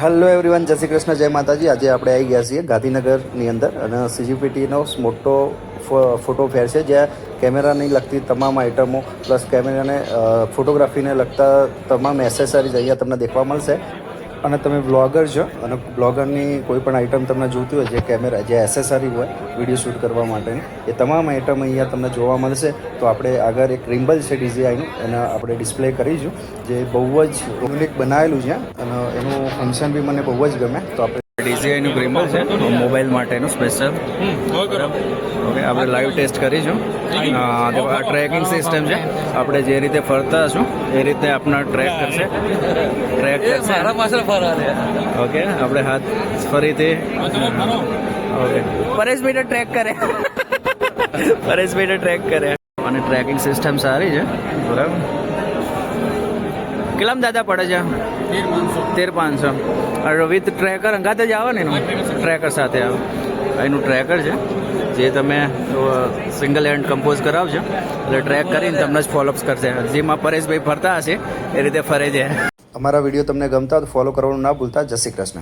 Hello everyone, જય શ્રી કૃષ્ણ, જય માતાજી. આજે આપણે આવી ગયા છીએ ગાંધીનગરની અંદર અને સીજીપીટીનો મોટો ફોટો ફેર છે, જ્યાં કેમેરાને લગતી તમામ આઇટમો પ્લસ કેમેરાને ફોટોગ્રાફીને લગતા તમામ એસેસરીઝ અહીંયા તમને દેખવા મળશે. અને તમે બ્લોગર છો અને બ્લોગરની કોઈ પણ આઇટમ તમને જોઈતી હોય, જે કેમેરા જે એસેસરી હોય વિડીયો શૂટ કરવા માટેની, એ તમામ આઇટમ અહીંયા તમને જોવા મળશે. તો આપણે આગળ એક રિમ્બલ છે ડીજીઆઈનું, એને આપણે ડિસ્પ્લે કરીશું, જે બહુ જ યુનિક બનાવેલું છે અને એનું ફંક્શન બી મને બહુ જ ગમે. તો આપણે ડીજીઆઈનું ગ્રિમ્બલ છે મોબાઈલ માટેનું સ્પેશિયલ. ઓકે, આપણે લાઈવ ટેસ્ટ કરીશું. આ ટ્રેકિંગ સિસ્ટમ છે, આપણે જે રીતે ફરતા હશું એ રીતે આપણા ટ્રેક કરશે. ઓકે, આપણે હાથ ફરીથી ઓકે પરેશભાઈને ટ્રેક કરે પરેશભાઈને ટ્રેક કરે. અને ટ્રેકિંગ સિસ્ટમ સારી છે, બરાબર. કેટલામાં દાદા પડે છે? 13,500. વિથ ટ્રેકર અંગાતે જ આવે ને, એનું ટ્રેકર સાથે આવે. એનું ટ્રેકર છે જે તમે સિંગલ હેન્ડ કમ્પોઝ કરાવજો એટલે ટ્રેક કરીને તમને જ ફોલોઅપ્સ કરશે. જેમાં પરેશભાઈ ફરતા હશે એ રીતે ફરે છે. અમારા વિડીયો તમને ગમતા તો ફોલો કરવાનું ના ભૂલતા. જય શ્રી કૃષ્ણ.